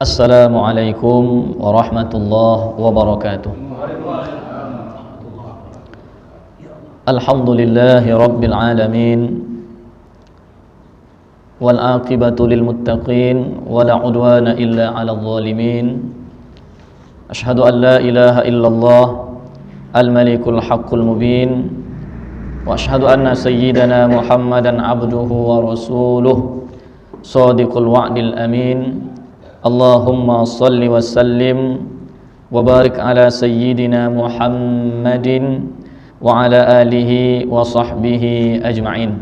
Assalamualaikum warahmatullahi wabarakatuh. Alhamdulillahi rabbil alamin, wal aqibatu lil muttaqin, wala udwana illa 'alal zalimin. Asyhadu an la ilaha illallah al malikul haqqul mubin, wa asyhadu anna sayyidana Muhammadan abduhu wa rasuluh shadiqul wa'dil amin. Allahumma salli wa sallim wa barik ala sayyidina Muhammadin wa ala alihi wa sahbihi ajma'in.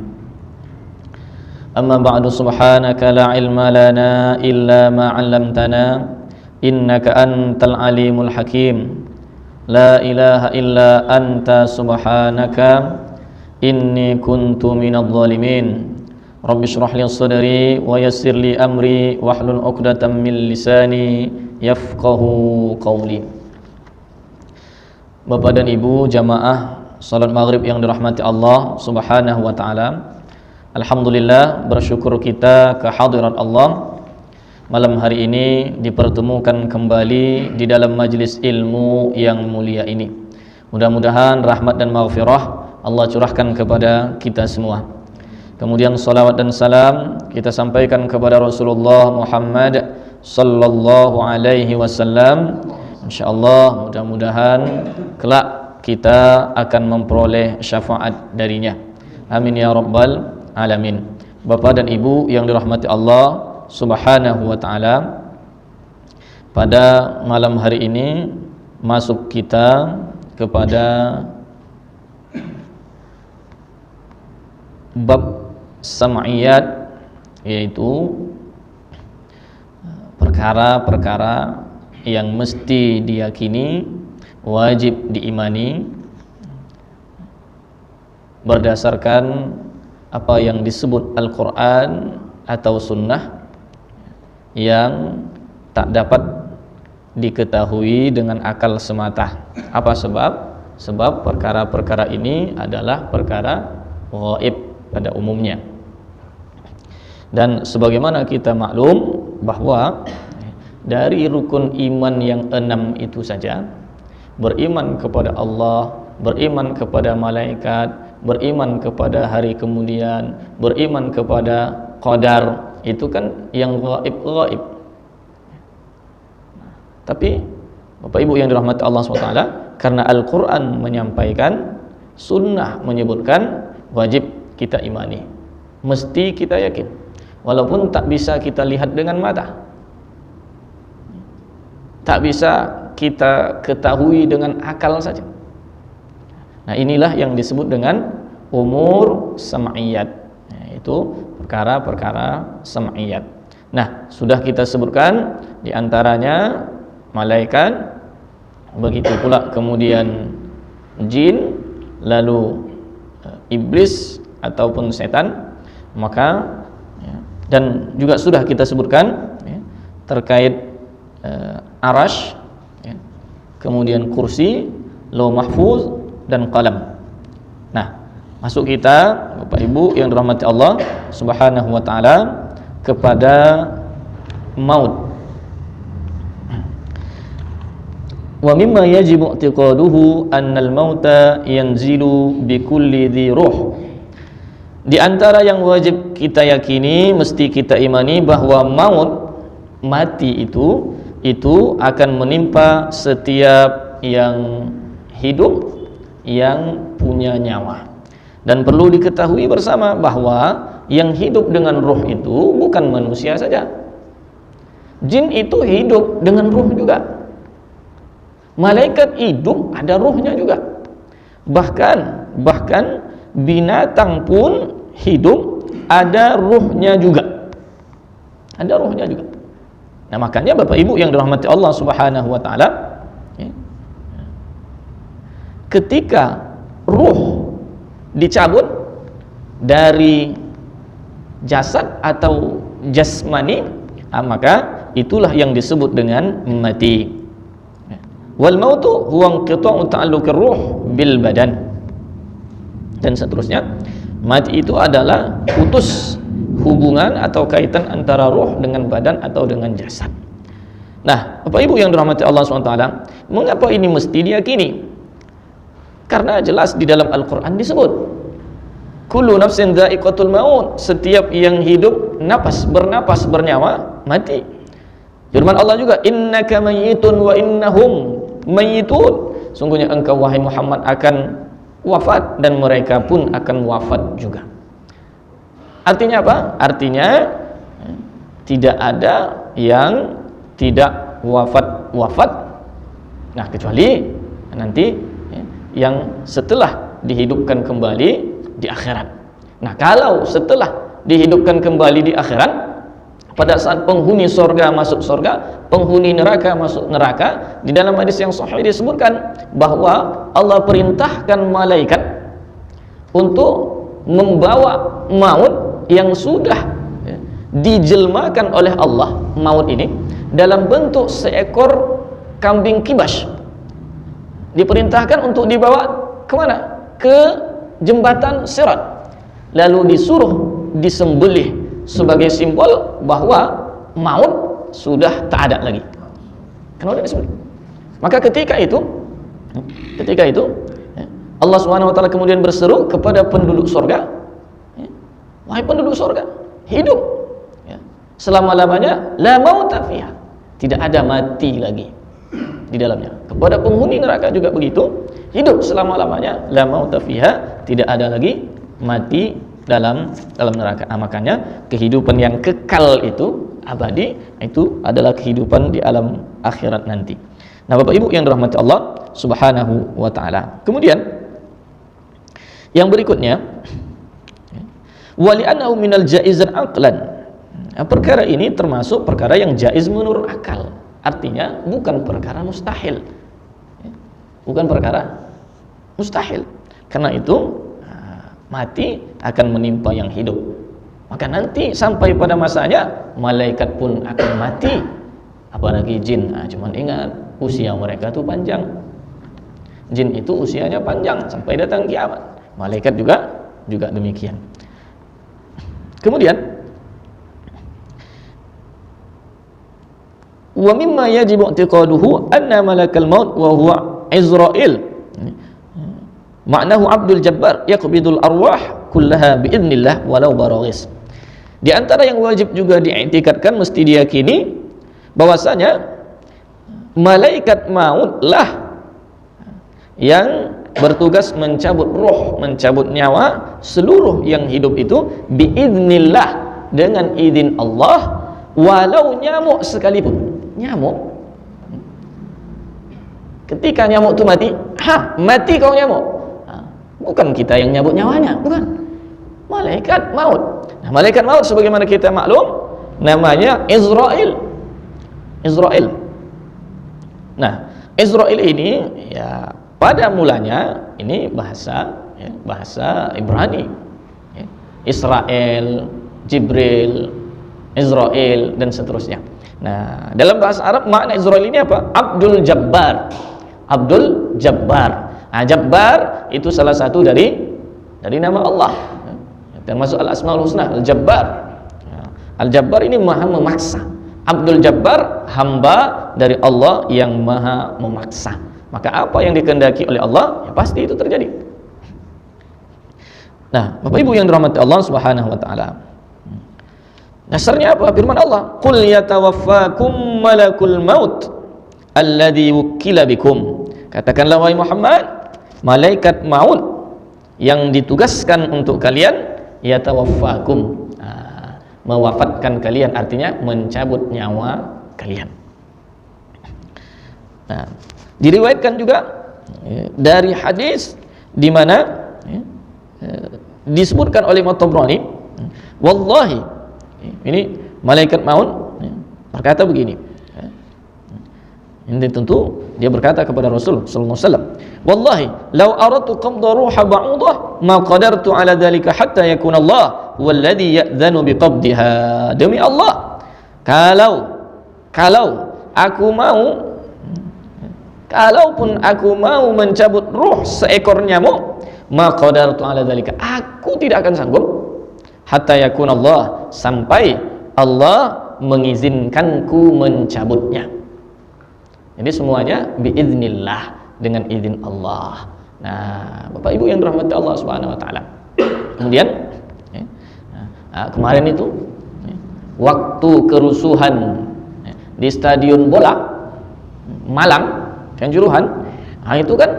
Amma ba'du, subhanaka la ilma lana illa ma 'allamtana innaka antal alimul hakim. La ilaha illa anta subhanaka inni kuntu minadh dhalimin. Rabbi shrah li sadri wa yassir li amri wahlul 'uqdatam min lisani yafqahu qawli. Bapak dan Ibu jamaah salat maghrib yang dirahmati Allah Subhanahu wa taala. Alhamdulillah, bersyukur kita kehadirat Allah malam hari ini dipertemukan kembali di dalam majlis ilmu yang mulia ini. Mudah-mudahan rahmat dan maghfirah Allah curahkan kepada kita semua. Kemudian salawat dan salam kita sampaikan kepada Rasulullah Muhammad sallallahu alaihi wasallam. Insyaallah mudah-mudahan kelak kita akan memperoleh syafaat darinya. Amin ya rabbal alamin. Bapak dan Ibu yang dirahmati Allah Subhanahu wa taala, pada malam hari ini masuk kita kepada bab sam'iyat, yaitu perkara-perkara yang mesti diyakini, wajib diimani berdasarkan apa yang disebut Al-Quran atau Sunnah, yang tak dapat diketahui dengan akal semata. Apa sebab? Sebab perkara-perkara ini adalah perkara ghaib pada umumnya. Dan sebagaimana kita maklum bahwa dari rukun iman yang 6 itu saja, beriman kepada Allah, beriman kepada malaikat, beriman kepada hari kemudian, beriman kepada qadar, itu kan yang gaib-gaib. Tapi Bapak Ibu yang dirahmati Allah SWT, karena Al-Quran menyampaikan, Sunnah menyebutkan, wajib kita imani, mesti kita yakin, walaupun tak bisa kita lihat dengan mata, tak bisa kita ketahui dengan akal saja. Nah, inilah yang disebut dengan umur sam'iyat, yaitu perkara-perkara sam'iyat. Nah, sudah kita sebutkan diantaranya malaikat, begitu pula kemudian jin, lalu iblis ataupun setan, maka dan juga sudah kita sebutkan terkait arash, kemudian kursi, lauh mahfuz dan qalam. Nah, masuk kita Bapak Ibu yang dirahmati Allah Subhanahu wa taala kepada maut. Wa mimma yajibu i'tiqaduhu annal mauta yanzilu bi kulli dhi ruh. Di antara yang wajib kita yakini, mesti kita imani, bahwa mati itu akan menimpa setiap yang hidup, yang punya nyawa. Dan perlu diketahui bersama bahwa yang hidup dengan ruh itu bukan manusia saja. Jin itu hidup dengan ruh juga. Malaikat hidup, ada ruhnya juga. Bahkan binatang pun hidup, ada ruhnya juga. Ada ruhnya juga. Nah, makanya Bapak Ibu yang dirahmati Allah Subhanahu wa taala, ketika ruh dicabut dari jasad atau jasmani, maka itulah yang disebut dengan mati. Wal mautu huwa inqita'u ta'alluqir ruh bil badan, dan seterusnya. Mati itu adalah putus hubungan atau kaitan antara ruh dengan badan atau dengan jasad. Nah, Bapak Ibu yang dirahmati Allah SWT, mengapa ini mesti diyakini? Karena jelas di dalam Al-Quran disebut, kullu nafsin dha'iqatul maut, setiap yang hidup bernapas bernyawa mati. Firman Allah juga, innaka mayyitun wa innahum mayyitun, sungguhnya engkau wahai Muhammad akan wafat dan mereka pun akan wafat juga. Artinya apa? Artinya tidak ada yang tidak wafat. Nah, kecuali nanti yang setelah dihidupkan kembali di akhirat. Nah, kalau setelah dihidupkan kembali di akhirat, pada saat penghuni sorga masuk sorga, penghuni neraka masuk neraka, di dalam hadis yang sahih disebutkan bahwa Allah perintahkan malaikat untuk membawa maut yang sudah dijelmakan oleh Allah, maut ini dalam bentuk seekor kambing kibas, diperintahkan untuk dibawa kemana? Ke jembatan Sirat, lalu disuruh disembelih sebagai simbol bahwa maut sudah tak ada lagi, karena sudah disembelih. Maka ketika itu Allah SWT kemudian berseru kepada penduduk sorga, wahai penduduk sorga, hidup selama-lamanya, la mauta fiha, tidak ada mati lagi di dalamnya. Kepada penghuni neraka juga begitu, hidup selama-lamanya, la mauta fiha, tidak ada lagi mati dalam neraka. Nah, makanya kehidupan yang kekal itu, abadi, itu adalah kehidupan di alam akhirat nanti. Nah, Bapak Ibu yang dirahmati Allah Subhanahu wa ta'ala. Kemudian yang berikutnya, wali annahu minal jaizan aqlan. Nah, perkara ini termasuk perkara yang jaiz menurut akal, artinya bukan perkara mustahil, bukan perkara mustahil. Karena itu mati akan menimpa yang hidup, maka nanti sampai pada masanya malaikat pun akan mati, apalagi jin. Nah, cuman ingat, usia mereka itu panjang. Jin itu usianya panjang sampai datang kiamat, malaikat juga demikian. Kemudian wa mimma yajibu i'tiqaduhu anna malakal maut wa huwa Izrail, maknahu Abdul Jabbar yaqbidul arwah kullaha biidznillah walau baraghis. Di antara yang wajib juga diiktikadkan, mesti diyakini bahwasanya malaikat maut lah yang bertugas mencabut roh, mencabut nyawa seluruh yang hidup itu biidznillah, dengan izin Allah, walau nyamuk sekalipun. Nyamuk, ketika nyamuk itu mati, mati kau nyamuk, bukan kita yang nyabut nyawanya, bukan, malaikat maut. Nah, malaikat maut sebagaimana kita maklum namanya Izrail. Nah, Izrail ini ya pada mulanya ini bahasa Ibrani, Israel, Jibril, Izrail dan seterusnya. Nah, dalam bahasa Arab makna Izrail ini apa? Abdul Jabbar. Nah, Jabbar itu salah satu dari nama Allah, termasuk Al-Asmaul Husna, Al-Jabbar. Al-Jabbar ini maha memaksa. Abdul Jabbar, hamba dari Allah yang maha memaksa. Maka apa yang dikehendaki oleh Allah, ya pasti itu terjadi. Nah, Bapak Ibu yang dirahmati Allah Subhanahu wa ta'ala, dasarnya apa? Firman Allah, qul yatawaffakum malakul maut alladhi wukkila bikum. Katakanlah wahai Muhammad, malaikat maut yang ditugaskan untuk kalian, yatawaffakum, mewafatkan kalian, artinya mencabut nyawa kalian. Nah, diriwayatkan juga dari hadis di mana disebutkan oleh Imam Tabrani, wallahi, ini malaikat maut berkata begini. Ini tentu dia berkata kepada Rasul sallallahu alaihi wasallam, wallahi law aradtu qabda ruha ba'udah ma qadartu ala dhalika hatta yakuna Allah walladhi ya'dhanu biqabdiha. Demi Allah, kalaupun aku mau mencabut ruh seekor nyamuk, ma qadartu ala dhalika, aku tidak akan sanggup, hatta yakun Allah, sampai Allah mengizinkanku mencabutnya. Jadi semuanya biiznillah, dengan izin Allah. Nah, Bapak Ibu yang dirahmati Allah Subhanahu wa taala. Kemudian kemarin itu waktu kerusuhan di stadion bola Malang, Kanjuruhan, itu kan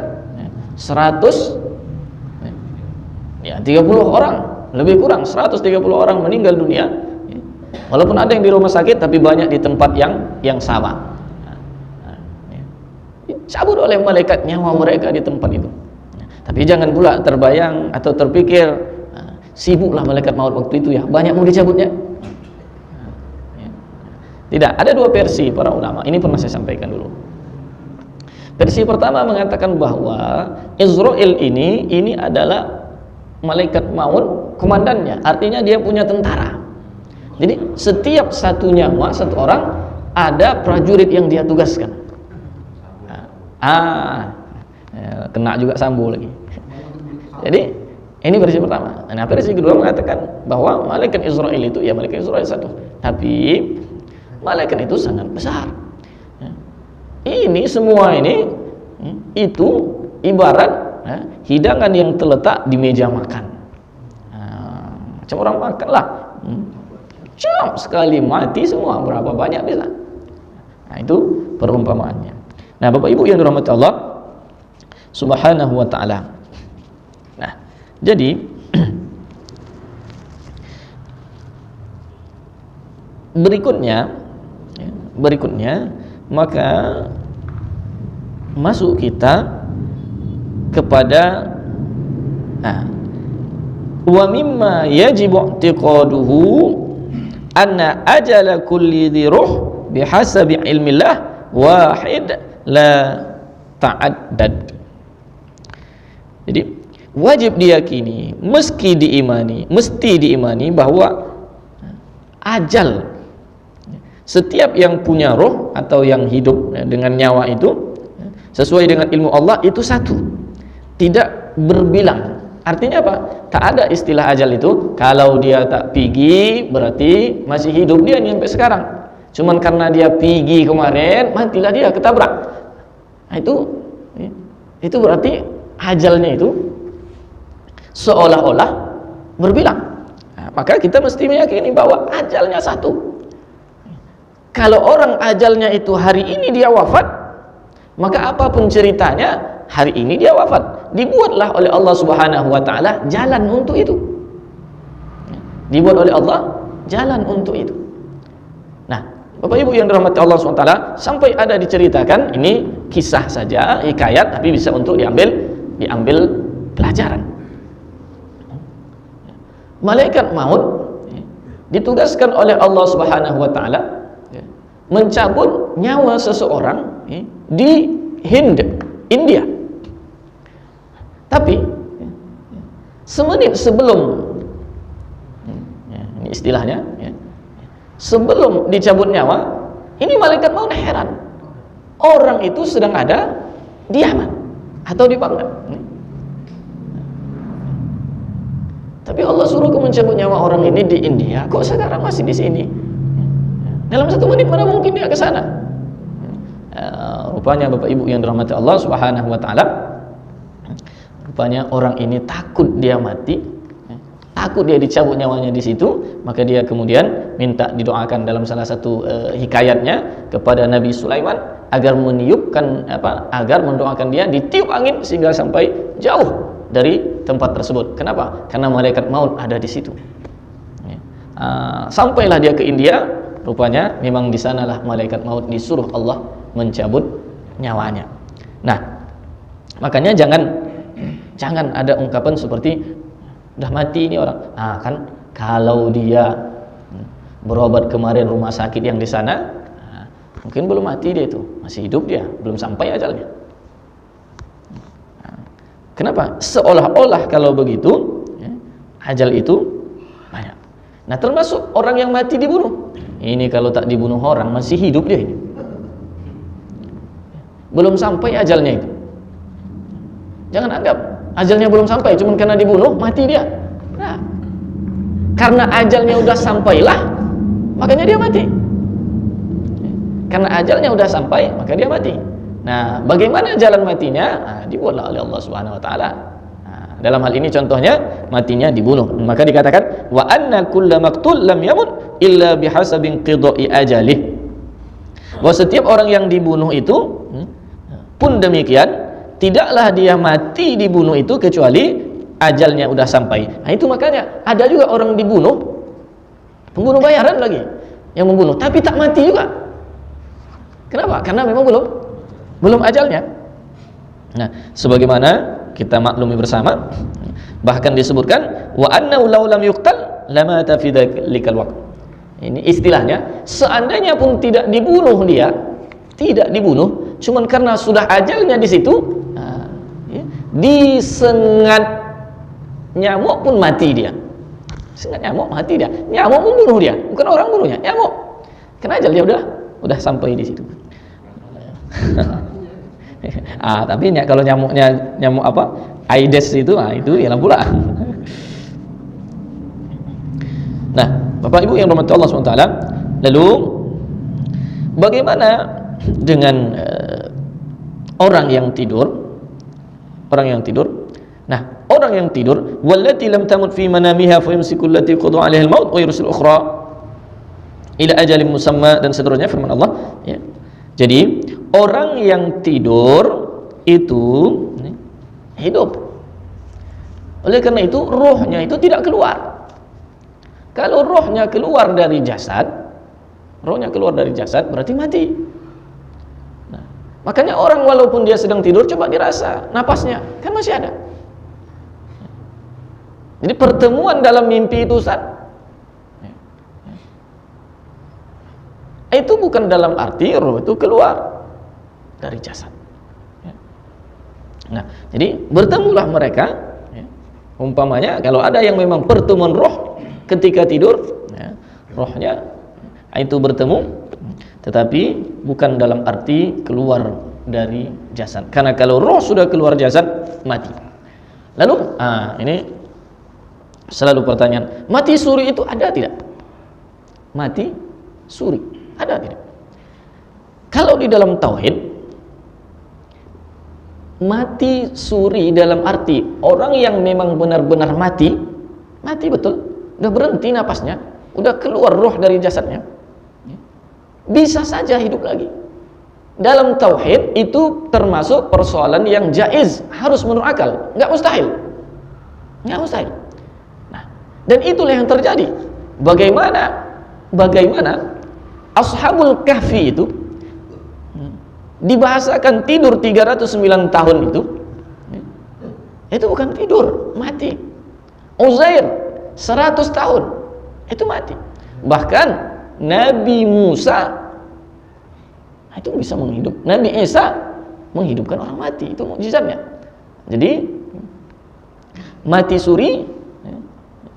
30 orang, lebih kurang 130 orang meninggal dunia. Walaupun ada yang di rumah sakit, tapi banyak di tempat yang sama. Cabut oleh malaikat nyawa mereka di tempat itu. Tapi jangan pula terbayang atau terpikir sibuklah malaikat maut waktu itu ya, banyak mau dicabutnya. Tidak, ada dua versi para ulama. Ini pernah saya sampaikan dulu. Versi pertama mengatakan bahwa Israel ini adalah malaikat maut komandannya, artinya dia punya tentara. Jadi setiap satu nyawa, satu orang, ada prajurit yang dia tugaskan. Kena juga Sambo lagi. Jadi ini versi pertama. Nah, versi kedua mengatakan bahwa malaikat Israel itu ya malaikat Israel satu, tapi malaikat itu sangat besar. Ini semua ini itu ibarat hidangan yang terletak di meja makan. Macam orang makan lah, jam sekali mati semua, berapa banyak bisa. Nah, itu perumpamaannya. Nah, Bapak Ibu yang dirahmati Allah Subhanahu wa taala. Nah, jadi berikutnya maka masuk kita kepada wa mimma yajibu i'tiqaduhu anna ajala kulli dhi ruh bihasabi ilmillah wahid la ta'addad. Jadi wajib diyakini, mesti diimani bahwa ajal setiap yang punya roh atau yang hidup dengan nyawa itu sesuai dengan ilmu Allah itu satu, tidak berbilang. Artinya apa? Tak ada istilah ajal itu kalau dia tak pergi berarti masih hidup dia nih sampai sekarang. Cuman karena dia pergi kemarin, matilah dia, ketabrak. Nah, itu berarti ajalnya itu seolah-olah berbilang. Nah, maka kita mesti meyakini bahwa ajalnya satu. Kalau orang ajalnya itu hari ini dia wafat, maka apapun ceritanya, hari ini dia wafat. Dibuatlah oleh Allah Subhanahu wa taala jalan untuk itu. Dibuat oleh Allah jalan untuk itu. Nah, Bapak Ibu yang dirahmati Allah SWT, sampai ada diceritakan, ini kisah saja, hikayat, tapi bisa untuk diambil pelajaran. Malaikat maut ditugaskan oleh Allah Subhanahu wa taala mencabut nyawa seseorang di Hind, India. Tapi semenit sebelum, ini istilahnya, sebelum dicabut nyawa, ini malaikat maut heran. Orang itu sedang ada di Yaman atau di Baghdad. Tapi Allah suruh mencabut nyawa orang ini di India, kok sekarang masih di sini? Dalam 1 menit mana mungkin dia ke sana? Rupanya Bapak Ibu yang dirahmati Allah Subhanahu wa taala, rupanya orang ini takut dia mati, takut dia dicabut nyawanya di situ, maka dia kemudian minta didoakan dalam salah satu hikayatnya kepada Nabi Sulaiman agar agar mendoakan dia ditiup angin sehingga sampai jauh dari tempat tersebut. Kenapa? Karena malaikat maut ada di situ. Sampailah dia ke India, rupanya memang di sanalah malaikat maut disuruh Allah mencabut nyawanya. Nah, makanya jangan ada ungkapan seperti udah mati ini orang. Kan kalau dia berobat kemarin rumah sakit yang di sana, mungkin belum mati dia itu, masih hidup dia, belum sampai ajalnya. Kenapa? Seolah-olah kalau begitu ajal itu banyak. Nah, termasuk orang yang mati dibunuh. Ini kalau tak dibunuh orang masih hidup dia ini, belum sampai ajalnya itu. Jangan anggap ajalnya belum sampai cuman karena dibunuh mati dia. Nah, karena ajalnya udah sampailah makanya dia mati. karena ajalnya udah sampai maka dia mati. Nah, bagaimana jalan matinya? Nah, dibuatlah oleh Allah Subhanahu wa taala. Nah, dalam hal ini contohnya matinya dibunuh. Maka dikatakan wa anna kulla maqtul lam yamut illa bihasabin qidai ajalih. Bahwa setiap orang yang dibunuh itu pun demikian, tidaklah dia mati dibunuh itu kecuali ajalnya udah sampai. Nah, itu makanya ada juga orang dibunuh, pembunuh bayaran lagi yang membunuh, tapi tak mati juga. Kenapa? Karena memang belum ajalnya. Nah, sebagaimana kita maklumi bersama, bahkan disebutkan wa annahu law lam yuqtal lamata fi dzalikal waqt. Ini istilahnya, seandainya pun tidak dibunuh dia, tidak dibunuh, cuman karena sudah ajalnya di situ, nah, ya, disengat nyamuk pun mati dia. Sengat nyamuk mati dia. Nyamuk membunuh dia, bukan orang bunuhnya, nyamuk. Karena ajal dia udah sampai di situ. Tapi kalau nyamuk apa? Aedes itu, itu ya pula. Nah, Bapak Ibu yang dirahmati Allah SWT, lalu bagaimana dengan orang yang tidur? Orang yang tidur. Nah, orang yang tidur, wallati lam tamut fi manamiha fa yumsiku allati qada 'alaiha al-maut wa yursil ukhra ila ajalin musamma, dan seterusnya firman Allah, ya. Jadi, orang yang tidur itu hidup. Oleh karena itu, ruhnya itu tidak keluar. Kalau rohnya keluar dari jasad, berarti mati. Nah, makanya orang walaupun dia sedang tidur, coba dirasa napasnya, kan masih ada. Jadi pertemuan dalam mimpi itu, Ustaz, itu bukan dalam arti roh itu keluar dari jasad. Nah, jadi bertemulah mereka. Umpamanya kalau ada yang memang pertemuan roh ketika tidur, ya, rohnya itu bertemu, tetapi bukan dalam arti keluar dari jasad. Karena kalau roh sudah keluar jasad, mati. Lalu, ini selalu pertanyaan, mati suri itu ada tidak? Mati suri ada tidak? Kalau di dalam tauhid, mati suri dalam arti orang yang memang benar-benar mati betul, udah berhenti napasnya, udah keluar roh dari jasadnya, bisa saja hidup lagi. Dalam tauhid itu termasuk persoalan yang jaiz, harus menurut akal, nggak mustahil. Nah, dan itulah yang terjadi. Bagaimana Ashabul Kahfi itu dibahasakan tidur 309 tahun itu bukan tidur, mati. Uzair 100 tahun itu mati. Bahkan Nabi Musa itu bisa menghidup, Nabi Isa menghidupkan orang mati, itu mukjizatnya. Jadi mati suri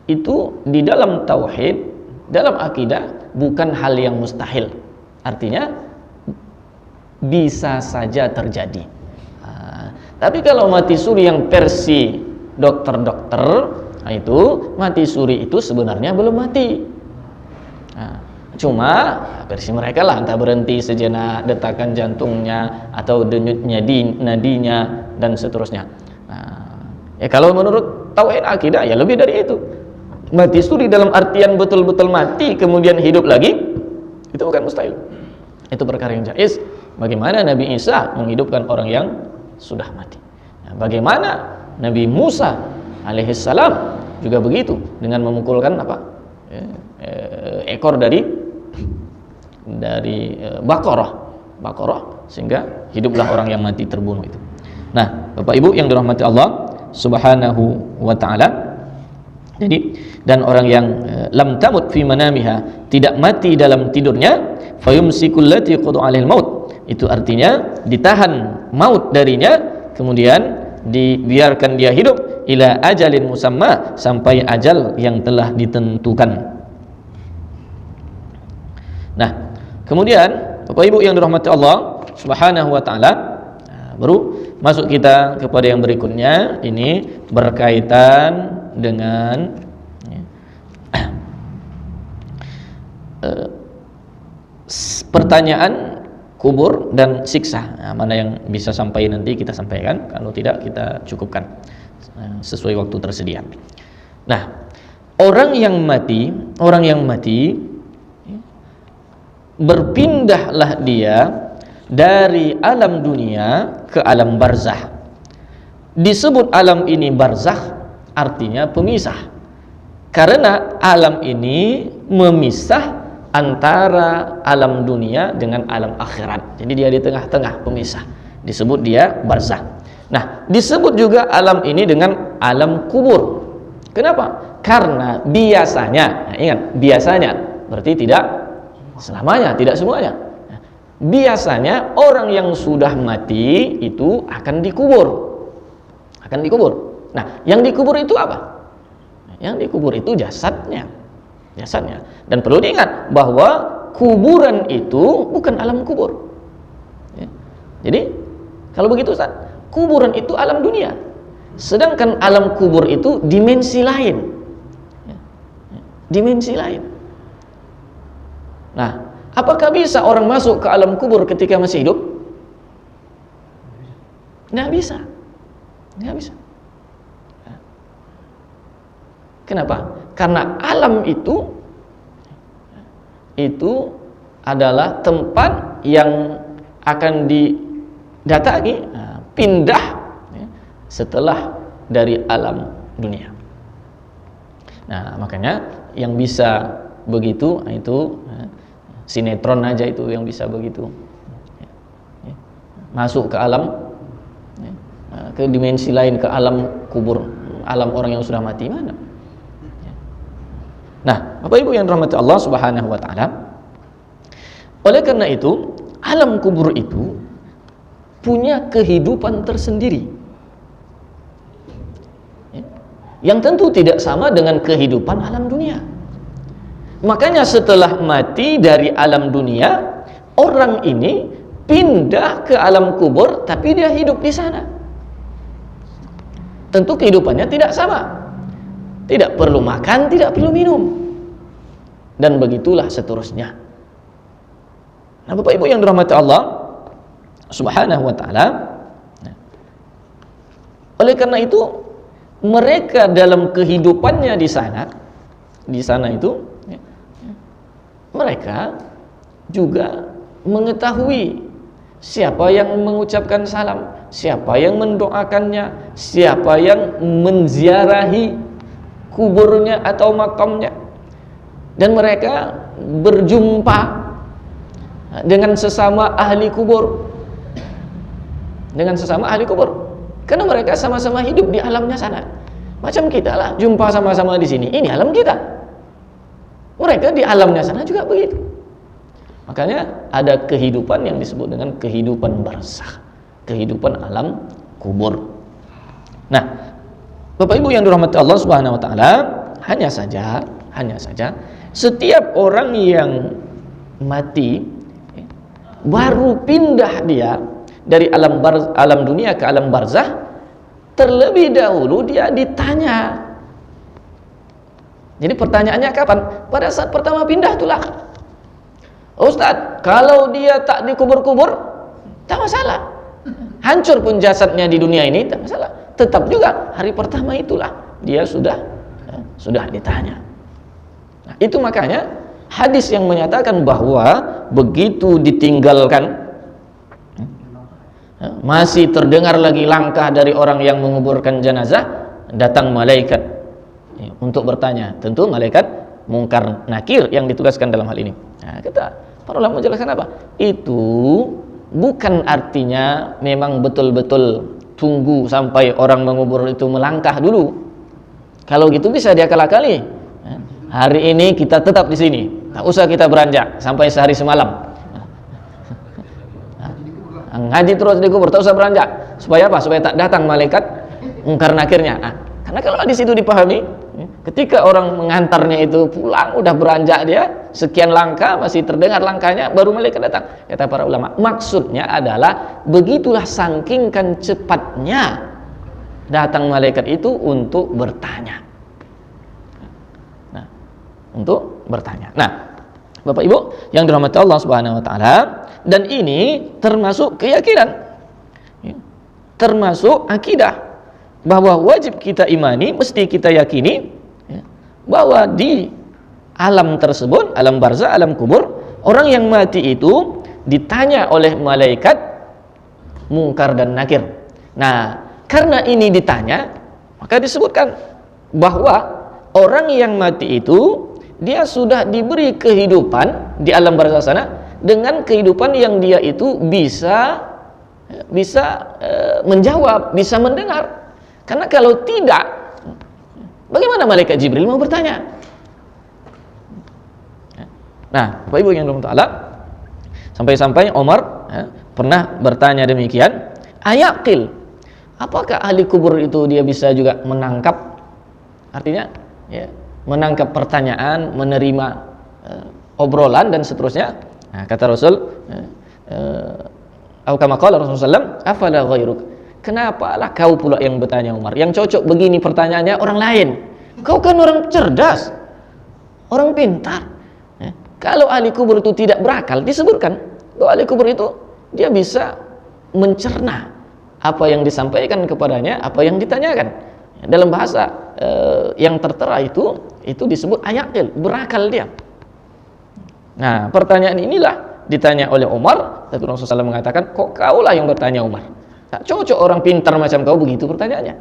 itu di dalam tauhid, dalam akidah bukan hal yang mustahil. Artinya bisa saja terjadi. Tapi kalau mati suri yang versi dokter-dokter, itu mati suri itu sebenarnya belum mati. Cuma versi mereka lah, entah berhenti sejenak detakan jantungnya atau denyutnya di nadinya dan seterusnya. Ya kalau menurut tauhid akidah ya lebih dari itu. Mati suri dalam artian betul-betul mati kemudian hidup lagi, itu bukan mustahil. Itu perkara yang jaiz. Bagaimana Nabi Isa menghidupkan orang yang sudah mati. Bagaimana Nabi Musa alaihissalam juga begitu, dengan memukulkan ekor dari Baqarah sehingga hiduplah orang yang mati terbunuh itu. Nah, Bapak Ibu yang dirahmati Allah Subhanahu wa taala. Jadi, dan orang yang lam tamut fi manamiha, tidak mati dalam tidurnya, fayumsikul lati qada 'alaihal maut. Itu artinya ditahan maut darinya, kemudian dibiarkan dia hidup ila ajalin musamma, sampai ajal yang telah ditentukan. Nah, kemudian Bapak Ibu yang dirahmati Allah Subhanahu wa taala, baru masuk kita kepada yang berikutnya. Ini berkaitan dengan pertanyaan kubur dan siksa. Nah, mana yang bisa sampai nanti kita sampaikan, kalau tidak kita cukupkan sesuai waktu tersedia. Nah, orang yang mati berpindahlah dia dari alam dunia ke alam barzah. Disebut alam ini barzah artinya pemisah, karena alam ini memisah antara alam dunia dengan alam akhirat. Jadi dia di tengah-tengah, pemisah. Disebut dia barzah. Nah, disebut juga alam ini dengan alam kubur. Kenapa? Karena biasanya, nah ingat, biasanya berarti tidak selamanya, tidak semuanya. Biasanya orang yang sudah mati itu akan dikubur. Nah, yang dikubur itu apa? Yang dikubur itu jasadnya. Dan perlu diingat bahwa kuburan itu bukan alam kubur. Jadi kalau begitu Ustaz, kuburan itu alam dunia, sedangkan alam kubur itu dimensi lain. Nah, apakah bisa orang masuk ke alam kubur ketika masih hidup? Nggak bisa. Kenapa? Karena alam itu adalah tempat yang akan didatangi, pindah setelah dari alam dunia. Nah, makanya yang bisa begitu itu sinetron aja itu yang bisa begitu, masuk ke alam, ke dimensi lain, ke alam kubur, alam orang yang sudah mati mana. Nah, Bapak Ibu yang dirahmati Allah Subhanahu wa taala, oleh karena itu alam kubur itu punya kehidupan tersendiri, yang tentu tidak sama dengan kehidupan alam dunia. Makanya setelah mati dari alam dunia, orang ini pindah ke alam kubur, tapi dia hidup di sana. Tentu kehidupannya tidak sama. Tidak perlu makan, tidak perlu minum, dan begitulah seterusnya. Nah, Bapak Ibu yang dirahmati Allah Subhanahu wa taala, oleh karena itu mereka dalam kehidupannya di sana itu mereka juga mengetahui siapa yang mengucapkan salam, siapa yang mendoakannya, siapa yang menziarahi kuburnya atau makamnya, dan mereka berjumpa dengan sesama ahli kubur, karena mereka sama-sama hidup di alamnya sana. Macam kita lah, jumpa sama-sama di sini, ini alam kita. Mereka di alamnya sana juga begitu. Makanya ada kehidupan yang disebut dengan kehidupan barzakh, kehidupan alam kubur. Nah, Bapak Ibu yang dirahmati Allah Subhanahu wa taala, hanya saja setiap orang yang mati baru pindah dia dari alam dunia ke alam barzakh, terlebih dahulu dia ditanya. Jadi pertanyaannya kapan? Pada saat pertama pindah itulah. Ustadz, kalau dia tak dikubur-kubur, tak masalah. Hancur pun jasadnya di dunia ini, tak masalah. Tetap juga hari pertama itulah dia sudah ditanya. Nah, itu makanya hadis yang menyatakan bahwa begitu ditinggalkan, masih terdengar lagi langkah dari orang yang menguburkan jenazah, datang malaikat untuk bertanya. Tentu malaikat Mungkar Nakir yang ditugaskan dalam hal ini. Nah, para ulama menjelaskan apa? Itu bukan artinya memang betul-betul tunggu sampai orang mengubur itu melangkah dulu. Kalau gitu bisa diakal-akali. Hari ini kita tetap di sini, tak usah kita beranjak sampai sehari semalam. Ngaji terus di kubur, tak usah beranjak. Supaya apa? Supaya tak datang malaikat Mungkar Nakirnya. Karena kalau di situ dipahami, ketika orang mengantarnya itu pulang, udah beranjak dia sekian langkah, masih terdengar langkahnya, baru malaikat datang. Kata para ulama, maksudnya adalah begitulah sangkingkan cepatnya datang malaikat itu untuk bertanya. Nah, Bapak Ibu yang dirahmati Allah Subhanahu wa taala, dan ini termasuk keyakinan, termasuk akidah, bahwa wajib kita imani, mesti kita yakini bahwa di alam tersebut, alam barzah, alam kubur, orang yang mati itu ditanya oleh malaikat Munkar dan Nakir. Nah, karena ini ditanya, maka disebutkan bahwa orang yang mati itu dia sudah diberi kehidupan di alam barzah sana dengan kehidupan yang dia itu bisa menjawab, bisa mendengar. Karena kalau tidak, bagaimana malaikat Jibril mau bertanya? Nah, Bapak Ibu yang dirahmati Allah, sampai-sampai Umar pernah bertanya demikian, ayaqil, apakah ahli kubur itu dia bisa juga menangkap, artinya menangkap pertanyaan, menerima obrolan dan seterusnya. Nah, kata Rasul, atau kama qala Rasulullah, afala ghairuk, kenapalah kau pula yang bertanya Umar, yang cocok begini pertanyaannya orang lain, kau kan orang cerdas, orang pintar. Kalau ahli kubur itu tidak berakal, disebutkan bahwa ahli kubur itu dia bisa mencerna apa yang disampaikan kepadanya, apa yang ditanyakan. Dalam bahasa yang tertera itu disebut ayakil, berakal dia. Nah, pertanyaan inilah ditanya oleh Umar, tapi Rasulullah SAW mengatakan, kok kaulah yang bertanya Umar? Tak cocok orang pintar macam kau begitu pertanyaannya.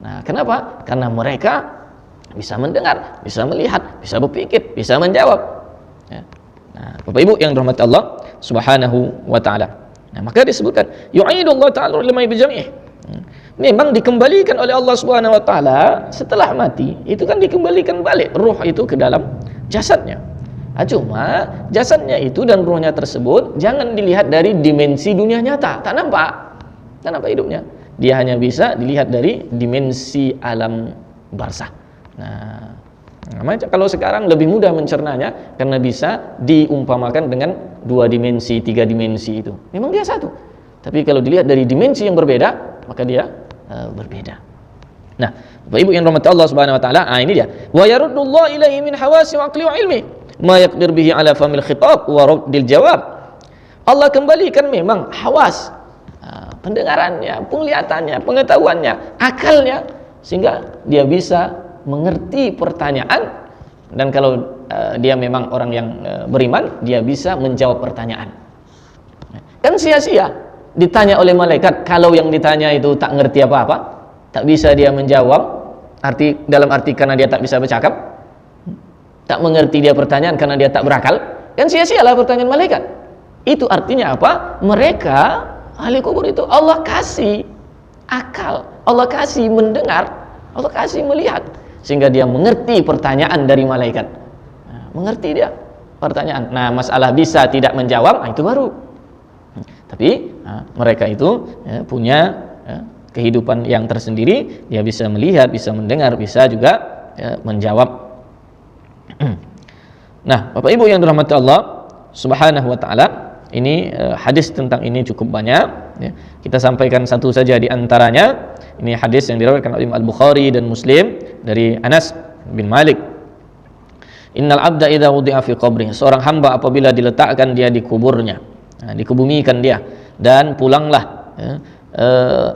Nah, kenapa? Karena mereka bisa mendengar, bisa melihat, bisa berpikir, bisa menjawab. Nah, Bapak Ibu yang dirahmati Allah Subhanahu wa taala. Nah, maka disebutkan yu'idullahu ta'ala limai bijami'ih. Memang dikembalikan oleh Allah Subhanahu wa taala setelah mati, itu kan dikembalikan balik ruh itu ke dalam jasadnya. Cuma jasadnya itu dan ruhnya tersebut jangan dilihat dari dimensi dunia nyata, tak nampak hidupnya. Dia hanya bisa dilihat dari dimensi alam barzah. Nah, kalau sekarang lebih mudah mencernanya karena bisa diumpamakan dengan 2 dimensi, 3 dimensi itu. Memang dia satu. Tapi kalau dilihat dari dimensi yang berbeda, maka dia berbeda. Nah, Bapak Ibu yang rahmati Allah Subhanahu wa taala, ini dia. Wa yaruddullahu ilaihi min hawasi wa aqli wa ilmi ma yaqdir bihi ala famil khitab wa raddil jawab. Allah kembalikan memang hawas, pendengarannya, penglihatannya, pengetahuannya, akalnya, sehingga dia bisa mengerti pertanyaan, dan kalau dia memang orang yang beriman, dia bisa menjawab pertanyaan. Kan sia-sia ditanya oleh malaikat kalau yang ditanya itu tak ngerti apa-apa, tak bisa dia menjawab, dalam arti karena dia tak bisa bercakap, tak mengerti dia pertanyaan karena dia tak berakal, kan sia-sialah pertanyaan malaikat. Itu artinya apa? Mereka ahli kubur itu Allah kasih akal, Allah kasih mendengar, Allah kasih melihat, sehingga dia mengerti pertanyaan dari malaikat. Mengerti dia pertanyaan. Nah, masalah bisa tidak menjawab, itu baru. Tapi mereka itu punya kehidupan yang tersendiri, dia bisa melihat, bisa mendengar, bisa juga menjawab. Nah, Bapak Ibu yang dirahmati Allah Subhanahu wa taala, ini hadis tentang ini cukup banyak, ya. Kita sampaikan satu saja di antaranya. Ini hadis yang diriwayatkan oleh Al-Bukhari dan Muslim dari Anas bin Malik. Innal abda idza wudi'a fi qabrihi, seorang hamba apabila diletakkan dia di kuburnya, dikebumikan dia, dan pulanglah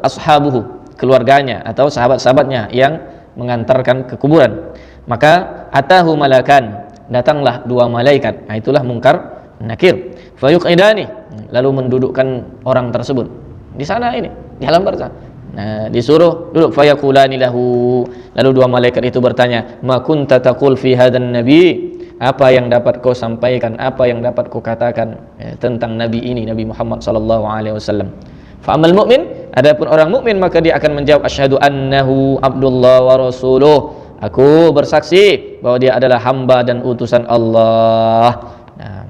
ashabuhu, keluarganya atau sahabat-sahabatnya yang mengantarkan ke kuburan, maka atahu malakan, datanglah 2 malaikat. Nah, itulah Munkar Nakir. Fayuqidani, lalu mendudukkan orang tersebut di sana, ini di alam barzah. Nah, disuruh duduk. Fayaqulani lahu, lalu 2 malaikat itu bertanya, ma kunta taqul fi hadan nabi, apa yang dapat kau sampaikan, apa yang dapat kau katakan tentang nabi ini, Nabi Muhammad sallallahu alaihi wasallam. Fa amal mu'min, adapun orang mukmin, maka dia akan menjawab, asyhadu annahu abdullah wa rasuluh, aku bersaksi bahwa dia adalah hamba dan utusan Allah. Nah,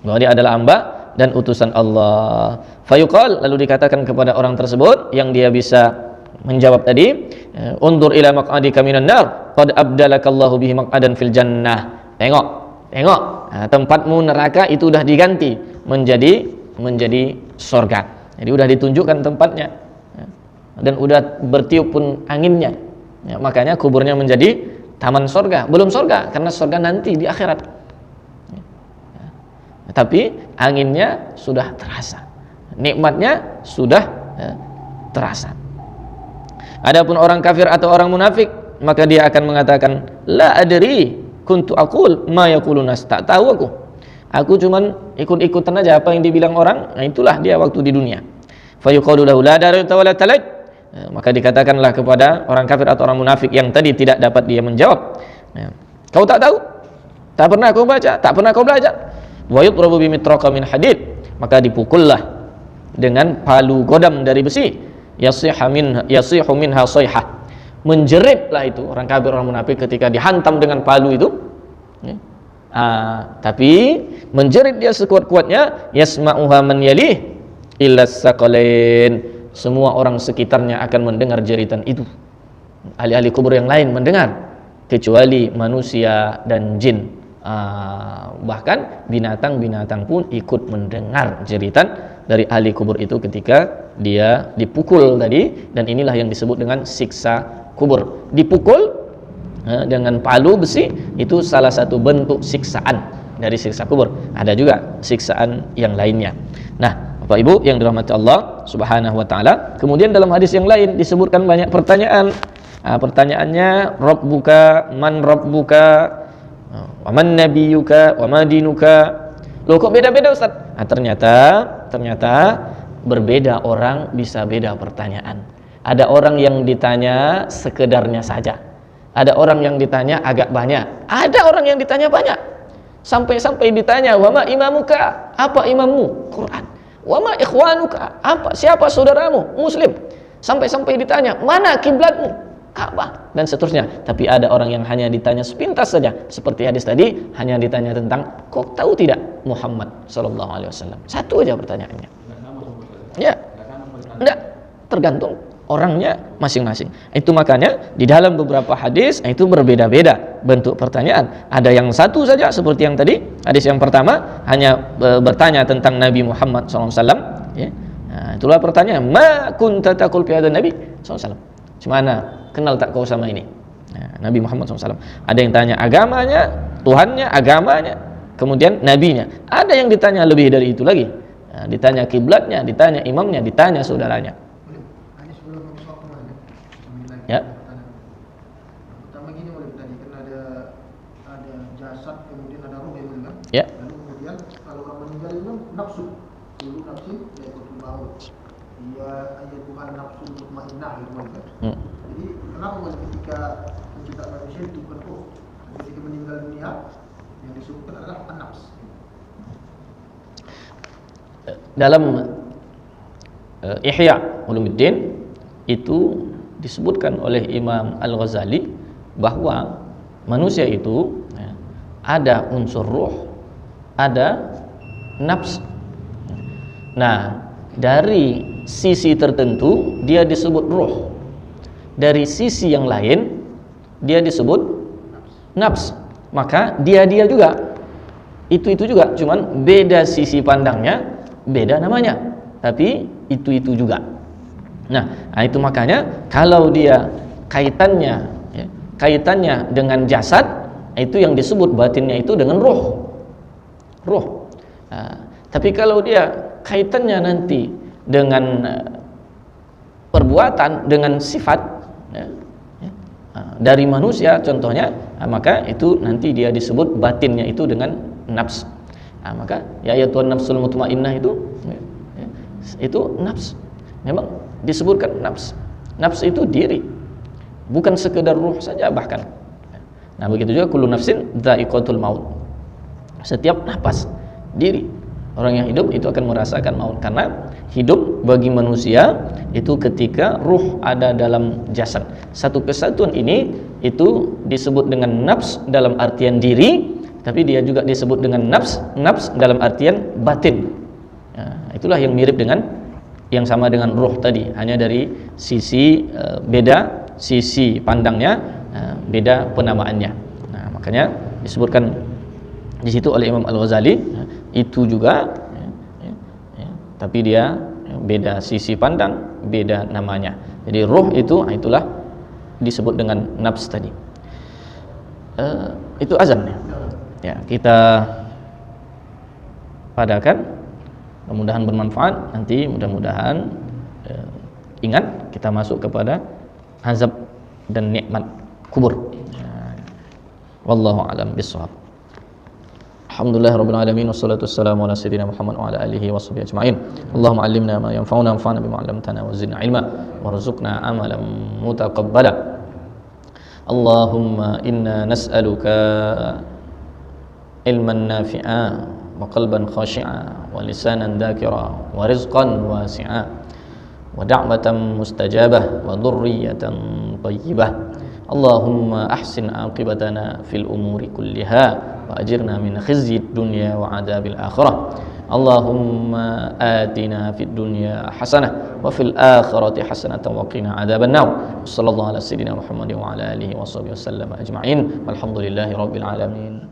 bahwa dia adalah hamba dan utusan Allah. Fayuqal, lalu dikatakan kepada orang tersebut yang dia bisa menjawab tadi, undur ila maq'adika minan nar qad abdalakallahu bihi maq'adan fil jannah. Tengok, nah, tempatmu neraka itu sudah diganti menjadi surga. Jadi sudah ditunjukkan tempatnya, dan sudah bertiup pun anginnya. Ya, makanya kuburnya menjadi taman surga. Belum surga, karena surga nanti di akhirat. tapi anginnya sudah terasa, nikmatnya sudah terasa. Adapun orang kafir atau orang munafik, maka dia akan mengatakan, la adri kuntu aqul ma yaqulun nas, tak tahu aku cuman ikut-ikutan aja apa yang dibilang orang. Nah, itulah dia waktu di dunia. Fa yuqalu lahu la darita wala talaj, maka dikatakanlah kepada orang kafir atau orang munafik yang tadi tidak dapat dia menjawab, kau tak tahu, tak pernah kau baca, tak pernah kau belajar. Wa yutrabu bimitraqa min hadid, maka dipukullah dengan palu godam dari besi, yasihu minha sayhah, menjeritlah itu orang kafir orang munafik ketika dihantam dengan palu itu, tapi menjerit dia sekuat-kuatnya, yasma'uha man yalih illa saqalain, semua orang sekitarnya akan mendengar jeritan itu, ahli-ahli kubur yang lain mendengar, kecuali manusia dan jin. Bahkan binatang-binatang pun ikut mendengar jeritan dari ahli kubur itu ketika dia dipukul tadi. Dan inilah yang disebut dengan siksa kubur. Dipukul dengan palu besi itu salah satu bentuk siksaan dari siksa kubur. Ada juga siksaan yang lainnya. Nah, Bapak Ibu yang dirahmati Allah Subhanahu wa taala, kemudian dalam hadis yang lain disebutkan banyak pertanyaan. Pertanyaannya, Rabbuka, man Rabbuka, wa man nabiyuka, wa ma dinuka. Loh, kok beda-beda Ustaz? Ternyata berbeda orang bisa beda pertanyaan. Ada orang yang ditanya sekedarnya saja, ada orang yang ditanya agak banyak, ada orang yang ditanya banyak, sampai ditanya, wa ma imamuka, apa imammu? Quran. Wa ma ikhwanuka, siapa saudaramu? Muslim. Sampai ditanya, mana kiblatmu? Ka'bah, dan seterusnya. Tapi ada orang yang hanya ditanya sepintas saja, seperti hadis tadi, hanya ditanya tentang, kok tahu tidak Muhammad sallallahu alaihi wasallam? Satu aja pertanyaannya. Ya, enggak, tergantung orangnya masing-masing. Itu makanya di dalam beberapa hadis itu berbeda-beda bentuk pertanyaan. Ada yang satu saja seperti yang tadi, hadis yang pertama hanya bertanya tentang Nabi Muhammad sallallahu alaihi wasallam, ya. Nah, itulah pertanyaan, ma kunta taqul fi hadzal nabi sallallahu alaihi wasallam. Gimana? Kenal tak kau sama ini? Nah, Nabi Muhammad SAW. Ada yang tanya agamanya, Tuhannya, agamanya, kemudian nabinya. Ada yang ditanya lebih dari itu lagi. Nah, ditanya kiblatnya, ditanya imamnya, ditanya saudaranya. Ya. Pertama gini boleh tadi kan ada jasad, kemudian ada ruh yang kan? Ya. Lalu kemudian kalau orang meninggal itu nafsu, dulu nafsi yaitu maut. Dia ayat Tuhan nafsu mutmainnah itu kan. Jadi kenapa ketika mencipta manusia itu roh, ketika meninggal dunia yang disebutkan adalah an-nafs. Dalam Ihya Ulumuddin itu disebutkan oleh Imam Al-Ghazali bahwa manusia itu ada unsur ruh, ada nafs. Nah, dari sisi tertentu dia disebut ruh, dari sisi yang lain dia disebut nafs. Maka dia juga itu juga, cuman beda sisi pandangnya, beda namanya, tapi itu juga. Nah, itu makanya kalau dia kaitannya dengan jasad, itu yang disebut batinnya itu dengan ruh. Tapi kalau dia kaitannya nanti dengan perbuatan, dengan sifat dari manusia contohnya, maka itu nanti dia disebut batinnya itu dengan nafs. Maka ya Tuhan nafsul mutmainnah itu nafs. Memang disebutkan nafs. Nafs itu diri, bukan sekedar ruh saja bahkan. Nah, begitu juga kullu nafsin dha'iqatul maut. Setiap nafas diri. Orang yang hidup itu akan merasakan maut, karena hidup bagi manusia itu ketika ruh ada dalam jasad. Satu kesatuan ini itu disebut dengan nafs dalam artian diri, tapi dia juga disebut dengan nafs dalam artian batin. Itulah yang mirip dengan yang sama dengan ruh tadi, hanya dari sisi beda sisi pandangnya, beda penamaannya. Nah, makanya disebutkan di situ oleh Imam Al-Ghazali itu juga tapi dia beda sisi pandang, beda namanya. Jadi ruh itulah disebut dengan nafs tadi. Itu azan ya. Ya, kita wadakan, mudah-mudahan bermanfaat. Nanti mudah-mudahan ingat kita masuk kepada azab dan nikmat kubur. Wallahu a'lam bishawab. Alhamdulillahirabbil alamin wassalatu wassalamu ala sayyidina Muhammad wa ala alihi washabbihi ajma'in. Allahumma 'allimna ma yanfa'una wanfa'na bima 'allamtana wa zidna 'ilma warzuqna amalan mutaqabbala. Allahumma inna nas'aluka ilman nafi'a wa qalban khashi'a wa lisanan dhakira wa rizqan wasi'a wa da'watan mustajabah wa dhurriyyatan thayyibah. Allahumma ahsin aqibatana fil umuri kulliha wa ajirna min khizyid dunya wa adabil akhirah. Allahumma atina fid dunya hasanah wa fil akhirati hasanatan wa qina adzaban nar. Sallallahu ala sayyidina Muhammadin wa ala alihi washabihi wasallam ajma'in. Walhamdulillahi rabbil alamin.